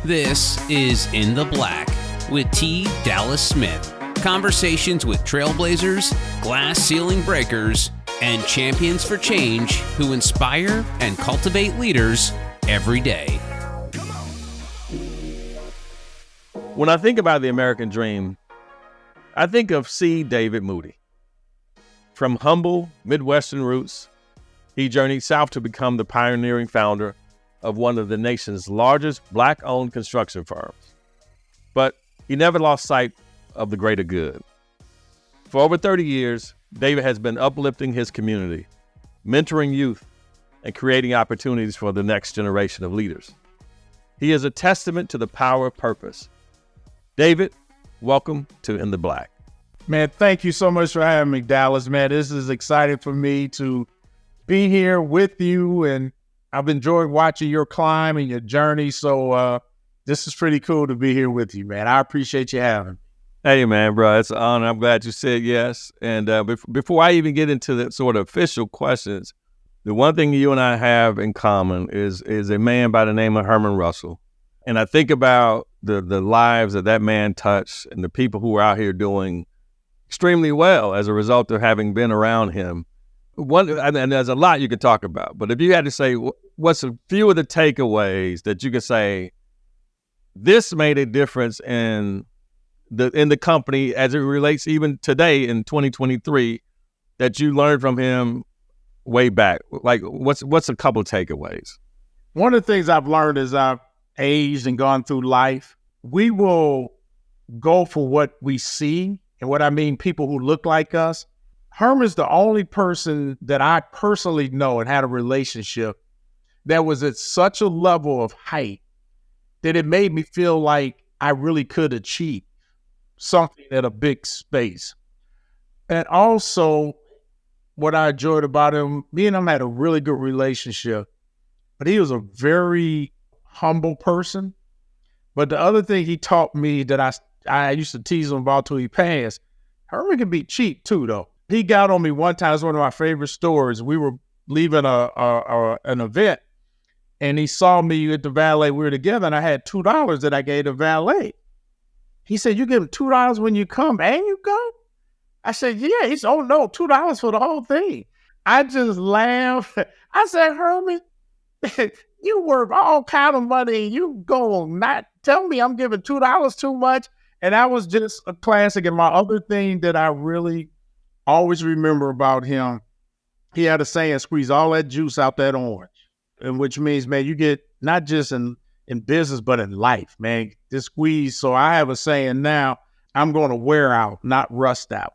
This is In the Black with T. Dallas Smith. Conversations with trailblazers, glass ceiling breakers, and champions for change who inspire and cultivate leaders every day. When I think about the American dream, I think of C. David Moody. From humble Midwestern roots, he journeyed south to become the pioneering founder of one of the nation's largest Black-owned construction firms. But he never lost sight of the greater good. For over 30 years, David has been uplifting his community, mentoring youth, and creating opportunities for the next generation of leaders. He is a testament to the power of purpose. David, welcome to In the Black. Man, thank you so much for having me, Dallas. Man, this is exciting for me to be here with you, and I've enjoyed watching your climb and your journey, so this is pretty cool to be here with you, man. I appreciate you having me. Hey, man, bro, it's an honor. I'm glad you said yes. And before I even get into the sort of official questions, the one thing you and I have in common is a man by the name of Herman Russell. And I think about the lives that man touched and the people who are out here doing extremely well as a result of having been around him. And there's a lot you could talk about, but if you had to say what's a few of the takeaways that you could say, this made a difference in the company as it relates even today in 2023 that you learned from him way back, like what's a couple of takeaways? One of the things I've learned as I've aged and gone through life, we will go for what we see, and what I mean, people who look like us. Herman's the only person that I personally know and had a relationship that was at such a level of height that it made me feel like I really could achieve something at a big space. And also, what I enjoyed about him, me and him had a really good relationship, but he was a very humble person. But the other thing he taught me that I used to tease him about till he passed, Herman can be cheap too, though. He got on me one time. It's one of my favorite stories. We were leaving an event, and he saw me at the valet. We were together, and I had $2 that I gave the valet. He said, "You give him $2 when you come, and you go?" I said, "Yeah." He said, "Oh, no, $2 for the whole thing." I just laughed. I said, "Herman, you work all kind of money, and you go not tell me I'm giving $2 too much." And that was just a classic. And my other thing that I really always remember about him, he had a saying, squeeze all that juice out that orange. And which means, man, you get not just in business, but in life, man, just squeeze. So I have a saying now, I'm going to wear out, not rust out.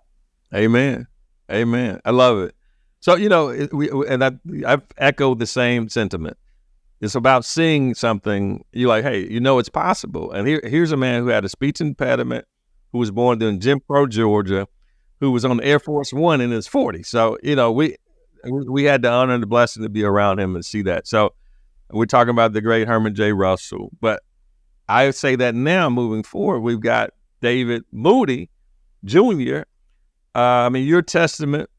Amen. Amen. I love it. So, I've echoed the same sentiment. It's about seeing something. You're like, hey, it's possible. And here's a man who had a speech impediment, who was born in Jim Crow, Georgia, who was on the Air Force One in his 40s. So, we had the honor and the blessing to be around him and see that. So we're talking about the great Herman J. Russell. But I would say that now moving forward, we've got David Moody Jr. You're a testament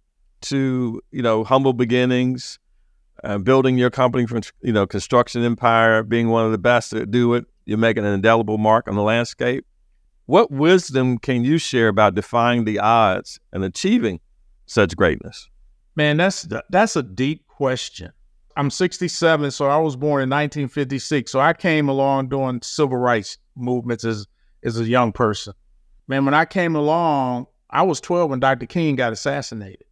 to, humble beginnings, building your company from, construction empire, being one of the best to do it. You're making an indelible mark on the landscape. What wisdom can you share about defying the odds and achieving such greatness? Man, that's a deep question. I'm 67, so I was born in 1956. So I came along during civil rights movements as a young person. Man, when I came along, I was 12 when Dr. King got assassinated.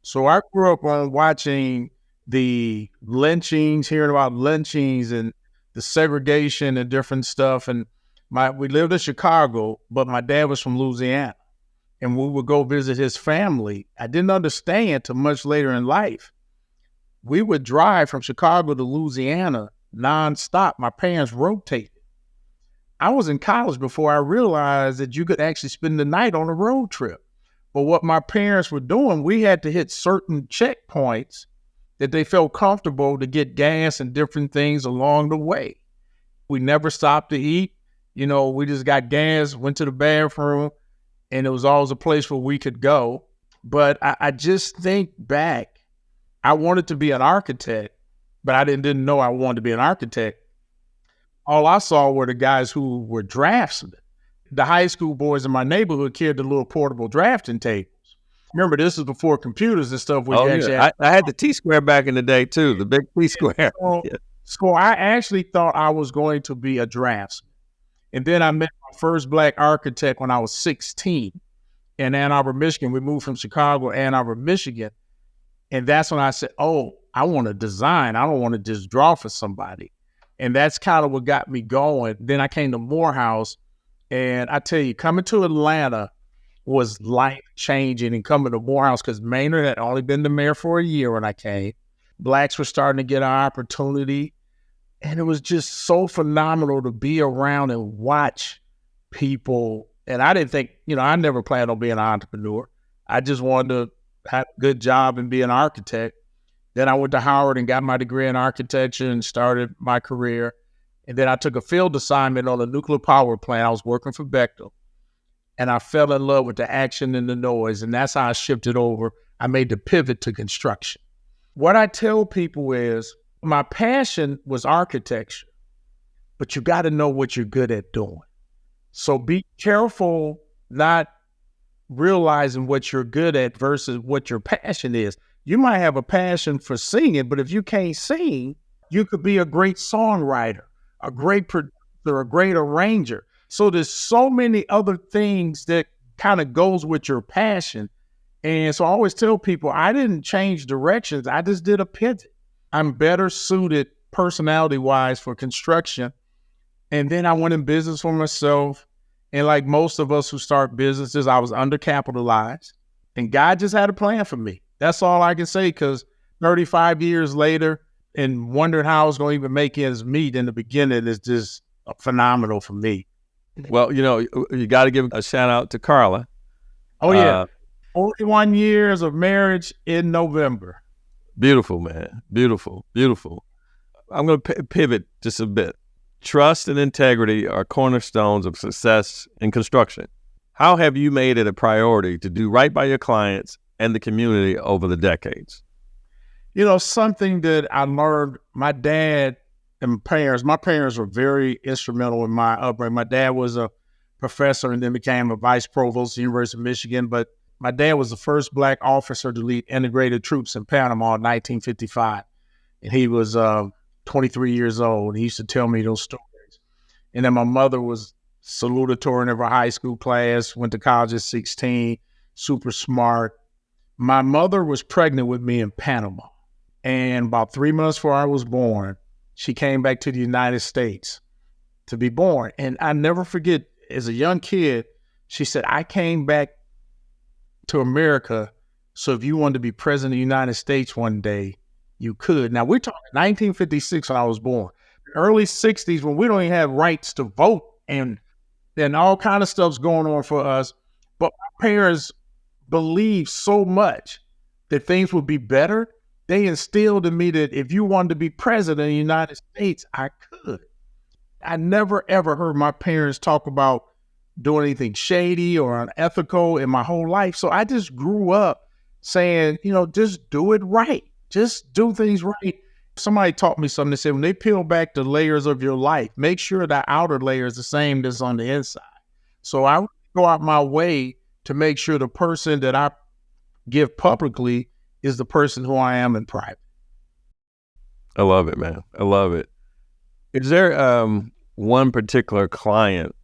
So I grew up on watching the lynchings, hearing about lynchings and the segregation and different stuff. And we lived in Chicago, but my dad was from Louisiana, and we would go visit his family. I didn't understand till much later in life. We would drive from Chicago to Louisiana nonstop. My parents rotated. I was in college before I realized that you could actually spend the night on a road trip. But what my parents were doing, we had to hit certain checkpoints that they felt comfortable to get gas and different things along the way. We never stopped to eat. We just got gas, went to the bathroom, and it was always a place where we could go. But I just think back, I wanted to be an architect, but I didn't know I wanted to be an architect. all I saw were the guys who were draftsmen. The high school boys in my neighborhood carried the little portable drafting tables. Remember, this is before computers and stuff where Oh you actually yeah, had. I had the T-square back in the day too, the big T-square. So, Yeah. so I actually thought I was going to be a draftsman. And then I met my first black architect when I was 16 in Ann Arbor, Michigan. We moved from Chicago to Ann Arbor, Michigan. And that's when I said, oh, I want to design. I don't want to just draw for somebody. And that's kind of what got me going. Then I came to Morehouse. And I tell you, coming to Atlanta was life changing, and coming to Morehouse, because Maynard had only been the mayor for a year when I came. Blacks were starting to get an opportunity. And it was just so phenomenal to be around and watch people. And I didn't think, I never planned on being an entrepreneur. I just wanted to have a good job and be an architect. Then I went to Howard and got my degree in architecture and started my career. And then I took a field assignment on a nuclear power plant. I was working for Bechtel. And I fell in love with the action and the noise. And that's how I shifted over. I made the pivot to construction. What I tell people is my passion was architecture, but you got to know what you're good at doing. So be careful not realizing what you're good at versus what your passion is. You might have a passion for singing, but if you can't sing, you could be a great songwriter, a great producer, a great arranger. So there's so many other things that kind of goes with your passion. And so I always tell people, I didn't change directions. I just did a pivot. I'm better suited personality-wise for construction. And then I went in business for myself. And like most of us who start businesses, I was undercapitalized. And God just had a plan for me. That's all I can say, because 35 years later and wondering how I was going to even make ends meet in the beginning is just phenomenal for me. Well, you got to give a shout out to Carla. Oh, yeah. 41 years of marriage in November. Beautiful, man. Beautiful, beautiful. I'm going to pivot just a bit. Trust and integrity are cornerstones of success in construction. How have you made it a priority to do right by your clients and the community over the decades? Something that I learned, my dad and my parents were very instrumental in my upbringing. My dad was a professor and then became a vice provost at the University of Michigan. But my dad was the first Black officer to lead integrated troops in Panama in 1955. And he was 23 years old. He used to tell me those stories. And then my mother was salutatorian of her high school class, went to college at 16, super smart. My mother was pregnant with me in Panama. And about 3 months before I was born, she came back to the United States to be born. And I never forget, as a young kid, she said, I came back to America, so if you wanted to be president of the United States one day, you could. Now, we're talking 1956 when I was born. Early 60s, when we don't even have rights to vote, and then all kind of stuff's going on for us. But my parents believed so much that things would be better. They instilled in me that if you wanted to be president of the United States, I could. I never, ever heard my parents talk about doing anything shady or unethical in my whole life. So I just grew up saying, just do it right. Just do things right. Somebody taught me something. They said, when they peel back the layers of your life, make sure the outer layer is the same as on the inside. So I would go out my way to make sure the person that I give publicly is the person who I am in private. I love it, man. I love it. Is there one particular client?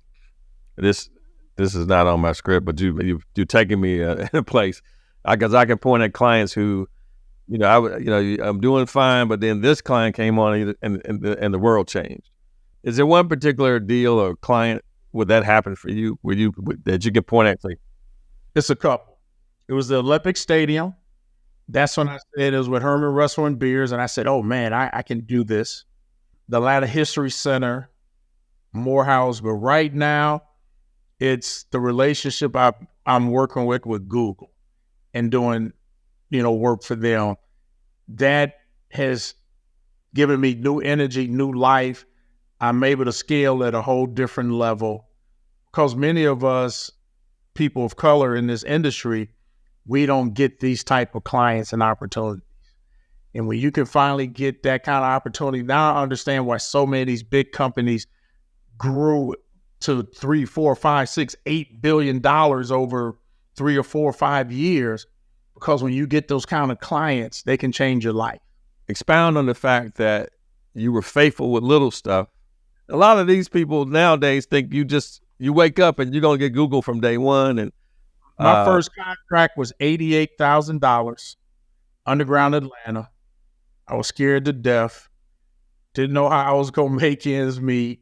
This is not on my script, but you're taking me in a place, because I can point at clients who, I'm doing fine, but then this client came on and the world changed. Is there one particular deal or client would that happen for you? That you can point at? Like, it's a couple. It was the Olympic Stadium. That's when I said it was with Herman Russell and Beers, and I said, oh man, I can do this. The Atlanta History Center, Morehouse, but right now, it's the relationship I'm working with Google and doing, work for them. That has given me new energy, new life. I'm able to scale at a whole different level, because many of us, people of color in this industry, we don't get these type of clients and opportunities. And when you can finally get that kind of opportunity, now I understand why so many of these big companies grew to 3, 4, 5, 6, $8 billion over 3 or 4 or 5 years, because when you get those kind of clients, they can change your life. Expound on the fact that you were faithful with little stuff. A lot of these people nowadays think you wake up and you're going to get Google from day one. And my first contract was $88,000, underground Atlanta. I was scared to death. Didn't know how I was going to make ends meet.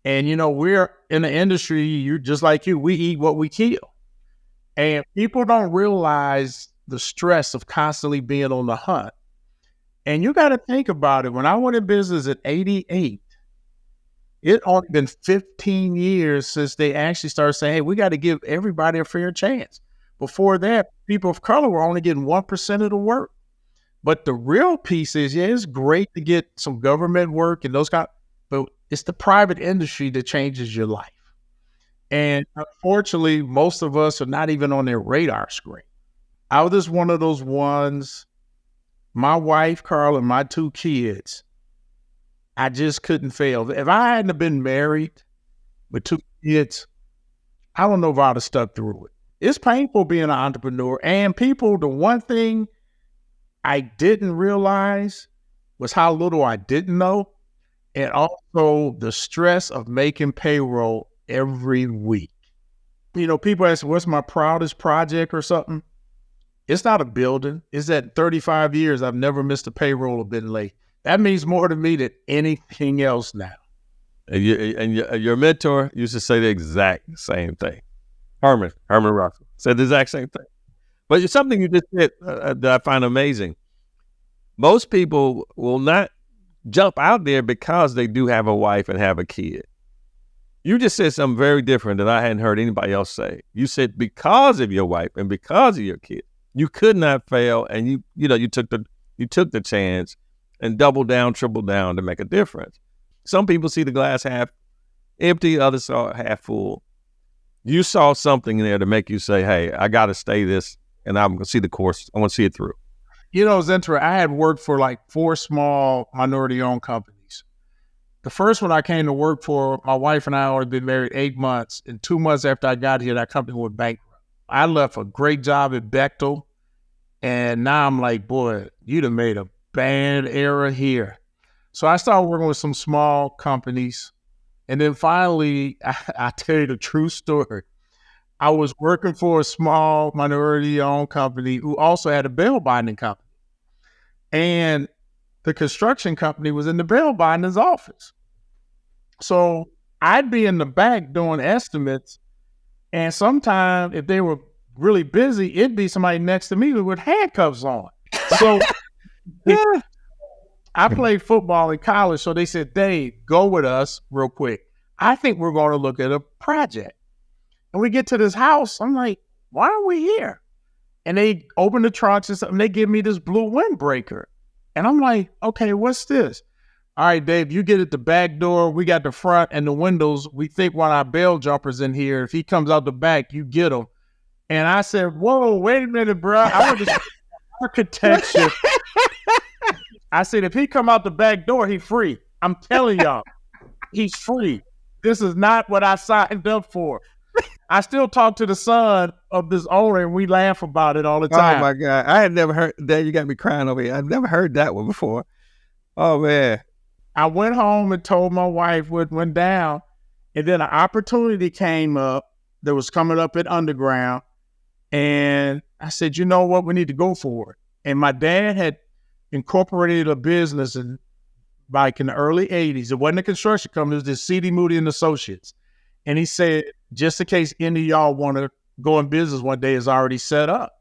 And, we're in the industry, you're just like you, we eat what we kill. And people don't realize the stress of constantly being on the hunt. And you got to think about it. When I went in business at 88, it only been 15 years since they actually started saying, hey, we got to give everybody a fair chance. Before that, people of color were only getting 1% of the work. But the real piece is, it's great to get some government work and those kind, but it's the private industry that changes your life. And unfortunately, most of us are not even on their radar screen. I was just one of those ones. My wife, Carl, and my 2 kids, I just couldn't fail. If I hadn't have been married with 2 kids, I don't know if I'd have stuck through it. It's painful being an entrepreneur. And people, the one thing I didn't realize was how little I didn't know. And also the stress of making payroll every week. People ask, what's my proudest project or something? It's not a building. It's that 35 years I've never missed a payroll or been late. That means more to me than anything else now. And your mentor used to say the exact same thing. Herman Russell said the exact same thing. But it's something you just said that I find amazing. Most people will not jump out there because they do have a wife and have a kid. You just said something very different that I hadn't heard anybody else say. You said because of your wife and because of your kid, you could not fail, and you took the chance and doubled down, tripled down to make a difference. Some people see the glass half empty, others saw it half full. You saw something in there to make you say, hey, I got to stay this, and I'm going to see the course. I want to see it through. It's interesting. I had worked for like 4 small minority-owned companies. The first one I came to work for, my wife and I already been married 8 months, and 2 months after I got here, that company went bankrupt. I left a great job at Bechtel, and now I'm like, boy, you'd have made a bad error here. So I started working with some small companies. And then finally, I tell you the true story. I was working for a small minority-owned company who also had a bail binding company. And the construction company was in the bail binder's office. So I'd be in the back doing estimates. And sometimes if they were really busy, it'd be somebody next to me with handcuffs on. So I played football in college, so they said, Dave, go with us real quick. I think we're going to look at a project. And we get to this house. I'm like, why are we here? And they open the trunks and something. They give me this blue windbreaker. And I'm like, okay, what's this? All right, Dave, you get at the back door. We got the front and the windows. We think one of our bail jumpers in here. If he comes out the back, you get him. And I said, whoa, wait a minute, bro. I want to architecture. I said, if he come out the back door, he's free. I'm telling y'all, he's free. This is not what I signed up for. I still talk to the son of this owner, and we laugh about it all the time. Oh, my God. I had never heard that. You got me crying over here. I've never heard that one before. Oh, man. I went home and told my wife what went down, and then an opportunity came up that was coming up at Underground, and I said, you know what? We need to go for it. And my dad had incorporated a business in the early 80s. It wasn't a construction company. It was this C.D. Moody and Associates. And he said, just in case any of y'all want to go in business one day, it's already set up.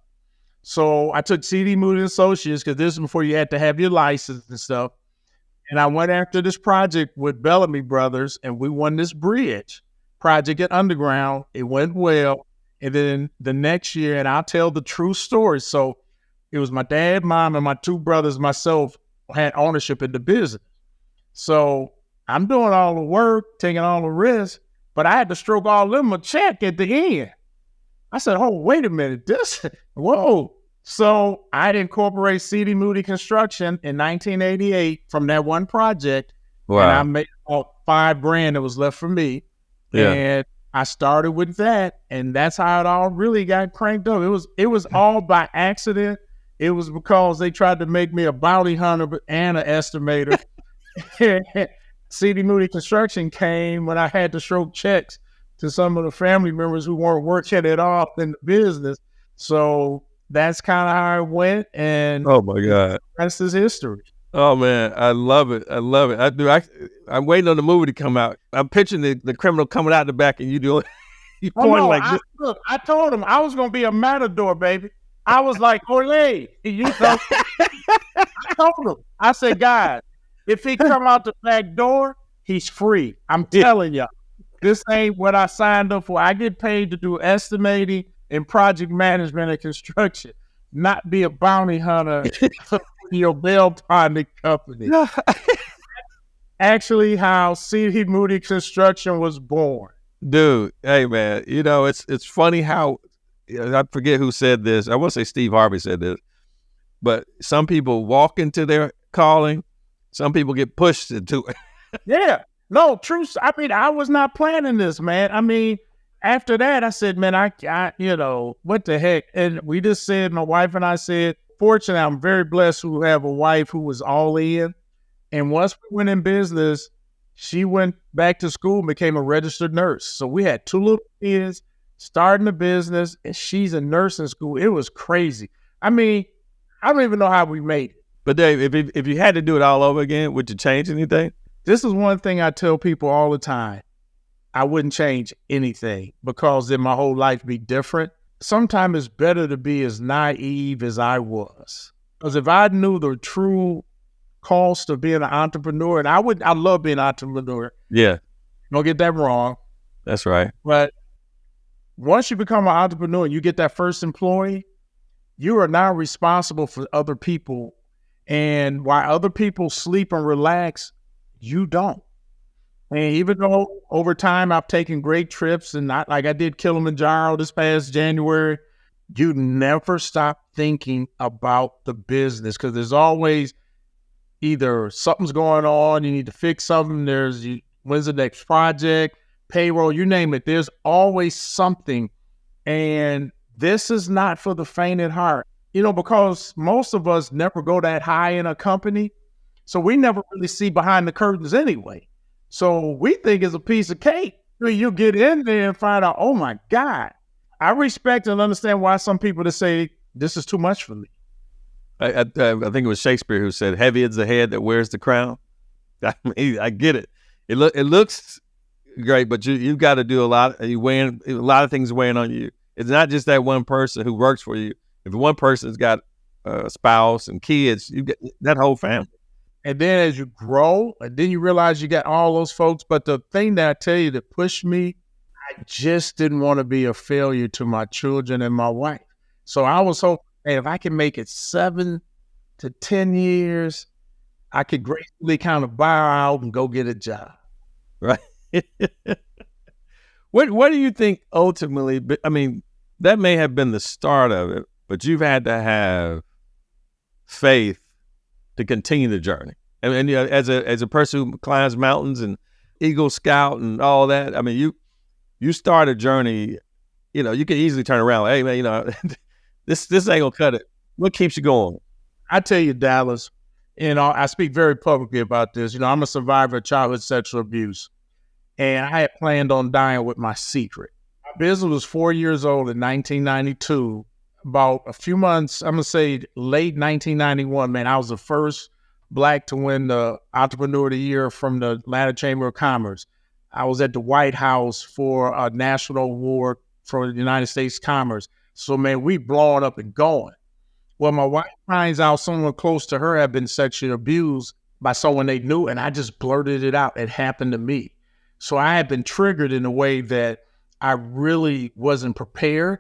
So I took C.D. Moody and Associates, because this is before you had to have your license and stuff. And I went after this project with Bellamy Brothers, and we won this bridge project at Underground. It went well. And then the next year, and I'll tell the true story. So it was my dad, mom, and my 2 brothers, myself, had ownership in the business. So I'm doing all the work, taking all the risks, but I had to stroke all of them a check at the end. I said, oh, wait a minute, whoa. So I'd incorporate CD Moody Construction in 1988 from that one project. And I Wow. made about $5,000 that was left for me. Yeah. And I started with that. And that's how it all really got cranked up. It was all by accident. It was because they tried to make me a bounty hunter and an estimator. CD Moody Construction came when I had to show checks to some of the family members who weren't working at all in the business. So that's kind of how it went, and Oh my God. the rest is history. Oh man, I love it. I love it. I'm waiting on the movie to come out. I'm picturing the criminal coming out the back and you doing you Oh pointing no, like this. look, I told him I was gonna be a matador, baby. I was like, Ole, you know, I told him. I said, guys, if he come out the back door, he's free. I'm telling y'all, this ain't what I signed up for. I get paid to do estimating and project management and construction, not be a bounty hunter for your bail bonding company. Actually, how CD Moody Construction was born. Dude, hey man, you know it's funny how I forget who said this. I want to say Steve Harvey said this, but some people walk into their calling, some people get pushed into it. Yeah, no, true. I mean, I was not planning this, man. I mean, after that, I said, man, I you know, what the heck? And we just said, my wife and I said, fortunately, I'm very blessed to have a wife who was all in. And once we went in business, she went back to school and became a registered nurse. So we had 2 little kids starting a business, and she's in nursing school. It was crazy. I mean, I don't even know how we made it. But Dave, if you had to do it all over again, would you change anything? This is one thing I tell people all the time. I wouldn't change anything because then my whole life be different. Sometimes it's better to be as naive as I was. Because if I knew the true cost of being an entrepreneur, and I love being an entrepreneur. Yeah, Don't get that wrong. that's right. But once you become an entrepreneur and you get that first employee, you are now responsible for other people. And while other people sleep and relax, you don't. And even though over time I've taken great trips and not like I did Kilimanjaro this past January, you never stop thinking about the business because there's always either something's going on, you need to fix something, when's the next project, payroll, you name it. There's always something. And this is not for the faint at heart, you know, because most of us never go that high in a company. So we never really see behind the curtains anyway. So we think it's a piece of cake. You get in there and find out, oh my God. I respect and understand why some people that say this is too much for me. I think it was Shakespeare who said, "Heavy is the head that wears the crown." I mean, I get it. It looks great, but you got to do a lot. A lot of things weighing on you. It's not just that one person who works for you. If one person's got a spouse and kids, you get that whole family. And then as you grow, and then you realize you got all those folks. But the thing that I tell you that pushed me, I just didn't want to be a failure to my children and my wife. So I was hoping, hey, if I can make it 7 to 10 years, I could gracefully kind of bow out and go get a job. Right. What do you think ultimately, I mean, that may have been the start of it, but you've had to have faith to continue the journey. And you know, as a person who climbs mountains and Eagle Scout and all that, I mean, you start a journey, you know, you can easily turn around. Hey man, you know, this ain't gonna cut it. What keeps you going? I tell you, Dallas, you know, I speak very publicly about this. You know, I'm a survivor of childhood sexual abuse, and I had planned on dying with my secret. My business was 4 years old in 1992. About a few months, I'm going to say late 1991, man, I was the first Black to win the Entrepreneur of the Year from the Atlanta Chamber of Commerce. I was at the White House for a national award for the United States Commerce. So, man, we blowing up and going. Well, my wife finds out someone close to her had been sexually abused by someone they knew, and I just blurted it out. It happened to me. So I had been triggered in a way that I really wasn't prepared.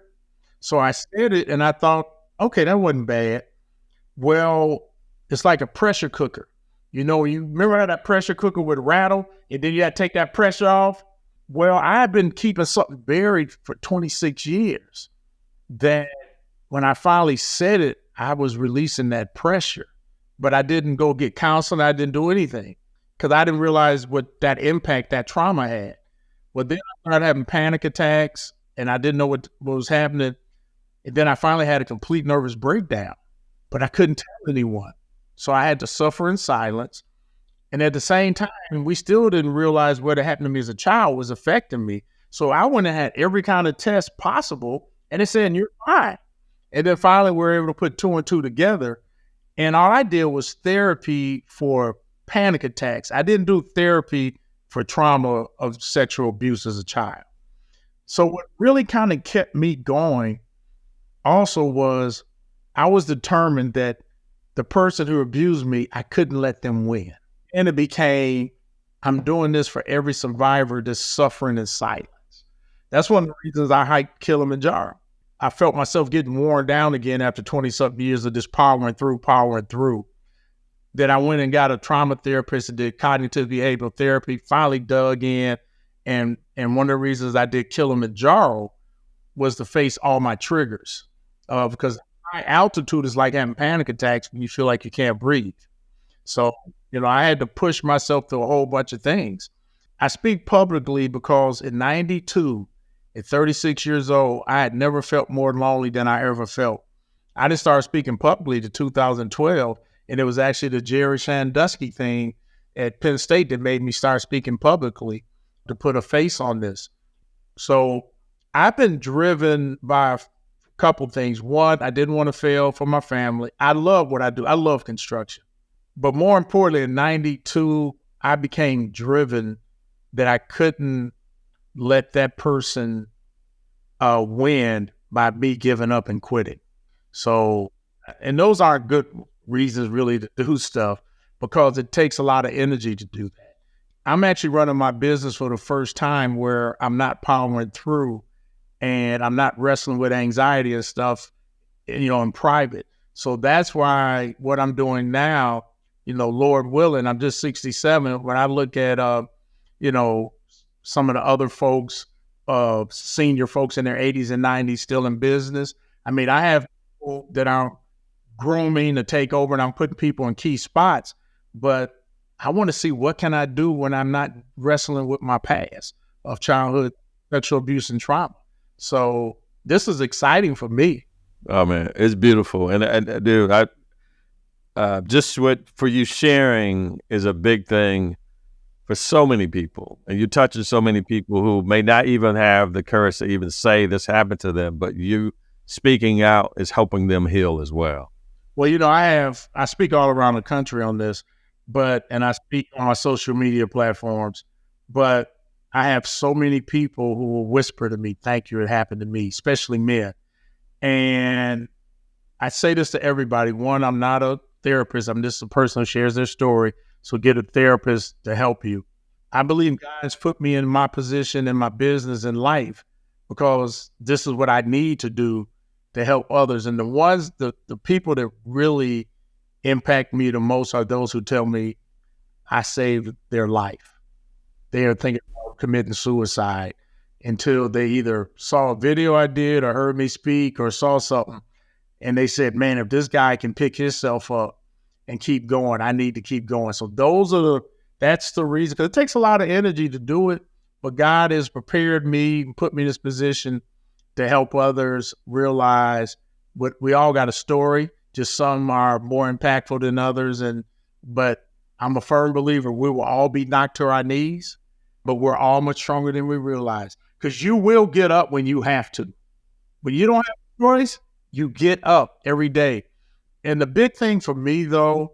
So I said it, and I thought, okay, that wasn't bad. Well, it's like a pressure cooker. You know, you remember how that pressure cooker would rattle, and then you had to take that pressure off? Well, I had been keeping something buried for 26 years that when I finally said it, I was releasing that pressure, but I didn't go get counseling. I didn't do anything because I didn't realize what that impact that trauma had. Well, then I started having panic attacks and I didn't know what was happening. And then I finally had a complete nervous breakdown, but I couldn't tell anyone. So I had to suffer in silence. And at the same time, we still didn't realize what had happened to me as a child was affecting me. So I went and had every kind of test possible, and it said, you're fine. And then finally, we were able to put two and two together. And all I did was therapy for panic attacks. I didn't do therapy for trauma of sexual abuse as a child. So what really kind of kept me going also was I was determined that the person who abused me, I couldn't let them win. And it became, I'm doing this for every survivor that's suffering in silence. That's one of the reasons I hiked Kilimanjaro. I felt myself getting worn down again after 20-something years of just powering through, that I went and got a trauma therapist and did cognitive behavioral therapy, finally dug in. And one of the reasons I did Kilimanjaro was to face all my triggers. Because high altitude is like having panic attacks when you feel like you can't breathe. So, I had to push myself through a whole bunch of things. I speak publicly because in 92, at 36 years old, I had never felt more lonely than I ever felt. I didn't start speaking publicly to 2012, and it was actually the Jerry Sandusky thing at Penn State that made me start speaking publicly to put a face on this. So I've been driven by a couple things. One, I didn't want to fail for my family. I love what I do. I love construction. But more importantly, in 92, I became driven that I couldn't let that person win by me giving up and quitting. So, and those aren't good reasons really to do stuff because it takes a lot of energy to do that. I'm actually running my business for the first time where I'm not powering through and I'm not wrestling with anxiety and stuff, in private. So that's why what I'm doing now, Lord willing, I'm just 67. When I look at, some of the other folks, senior folks in their 80s and 90s still in business. I mean, I have people that are grooming to take over and I'm putting people in key spots, but I want to see what can I do when I'm not wrestling with my past of childhood sexual abuse and trauma. So this is exciting for me. Oh man, it's beautiful. And dude, just what for you sharing is a big thing for so many people, and you're touching so many people who may not even have the courage to even say this happened to them, but you speaking out is helping them heal as well. Well, I speak all around the country on this, and I speak on my social media platforms, but I have so many people who will whisper to me, thank you, it happened to me, especially men. And I say this to everybody. One, I'm not a therapist. I'm just a person who shares their story. So get a therapist to help you. I believe God has put me in my position in my business and life because this is what I need to do to help others. And the people that really impact me the most are those who tell me I saved their life. They are thinking about committing suicide until they either saw a video I did or heard me speak or saw something. And they said, man, if this guy can pick himself up and keep going, I need to keep going. So that's the reason, because it takes a lot of energy to do it, but God has prepared me and put me in this position to help others realize we all got a story, just some are more impactful than others. But I'm a firm believer we will all be knocked to our knees, but we're all much stronger than we realize, because you will get up when you have to. When you don't have a choice, you get up every day. And the big thing for me, though,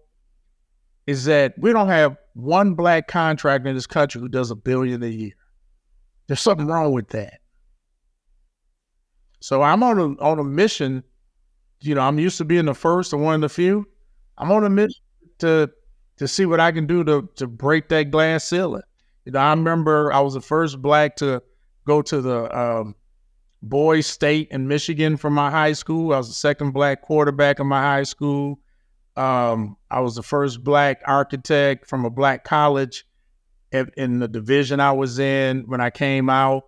is that we don't have one black contractor in this country who does $1 billion a year. There's something wrong with that. So I'm on a mission. I'm used to being the first and one of the few. I'm on a mission to see what I can do to break that glass ceiling. I remember I was the first black to go to the boys state in Michigan from my high school. I was the second black quarterback in my high school. I was the first black architect from a black college in the division I was in when I came out.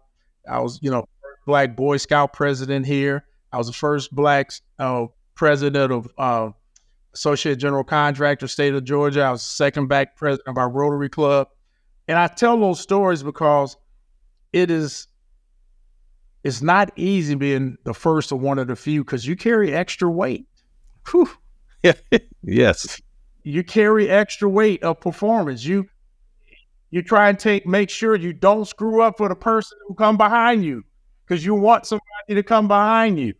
I was, first black Boy Scout president here. I was the first Black president of Associate General Contractor, State of Georgia. I was the second Black president of our Rotary Club. And I tell those stories because it's not easy being the first or one of the few because you carry extra weight. Whew. Yes. You carry extra weight of performance. You try and make sure you don't screw up for the person who come behind you because you want somebody to come behind you.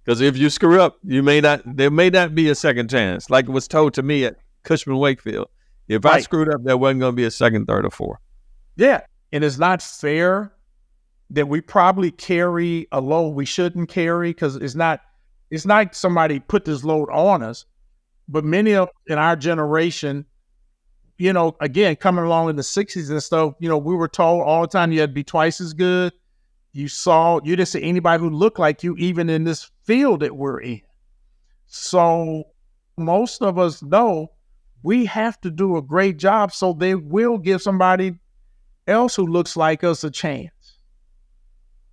Because if you screw up, there may not be a second chance. Like it was told to me at Cushman Wakefield. If I screwed up, there wasn't going to be a second, third, or fourth. Yeah. And it's not fair that we probably carry a load we shouldn't carry because it's not somebody put this load on us. But many of in our generation, again, coming along in the 60s and stuff, we were told all the time you had to be twice as good. You didn't see anybody who looked like you, even in this field that we're in. So most of us know we have to do a great job so they will give somebody else who looks like us a chance.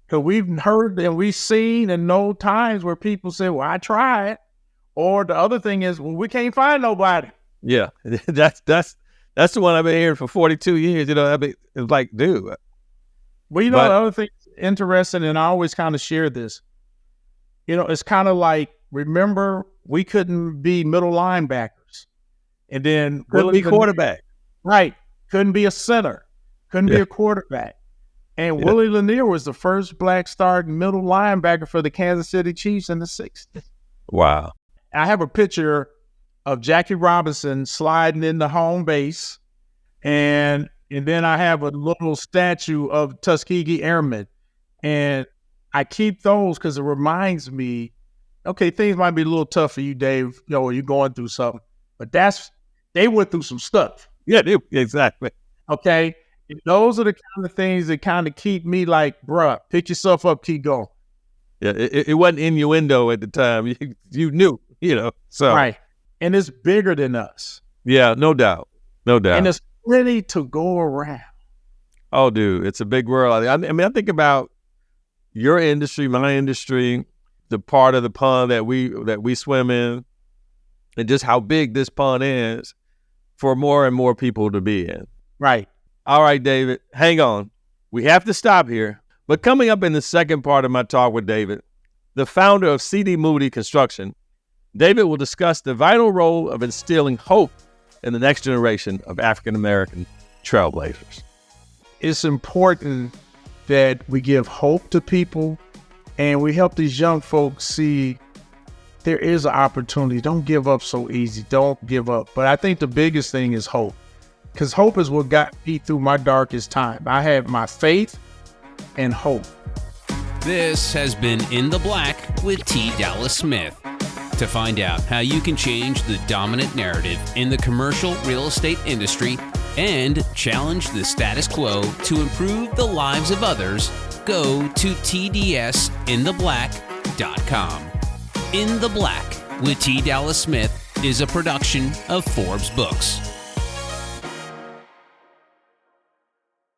Because we've heard and we've seen and know times where people say, well, I tried. Or the other thing is, well, we can't find nobody. Yeah, that's the one I've been hearing for 42 years. It's like, dude. Well, the other thing interesting, and I always kind of share this. It's kind of like, remember, we couldn't be middle linebackers. And then couldn't be quarterback. Right. Couldn't be a center. Couldn't be a quarterback. And Willie Lanier was the first Black starting middle linebacker for the Kansas City Chiefs in the 60s. Wow. I have a picture of Jackie Robinson sliding in the home base. And then I have a little statue of Tuskegee Airmen. And I keep those because it reminds me, okay, things might be a little tough for you, Dave. You're going through something. But they went through some stuff. Yeah, exactly. Okay? And those are the kind of things that kind of keep me like, bruh, pick yourself up, keep going. Yeah, it wasn't innuendo at the time. You knew, so. Right. And it's bigger than us. Yeah, no doubt. And it's plenty to go around. Oh, dude, it's a big world. I think about your industry, my industry, the part of the pond that we swim in, and just how big this pond is for more and more people to be in. Right. All right, David, hang on. We have to stop here. But coming up in the second part of my talk with David, the founder of C.D. Moody Construction, David will discuss the vital role of instilling hope in the next generation of African-American trailblazers. It's important that we give hope to people and we help these young folks see there is an opportunity. Don't give up so easy. Don't give up. But I think the biggest thing is hope, because hope is what got me through my darkest time. I had my faith and hope. This has been In the Black with T. Dallas Smith. To find out how you can change the dominant narrative in the commercial real estate industry and challenge the status quo to improve the lives of others, go to tdsintheblack.com. In the Black with T. Dallas Smith is a production of Forbes Books.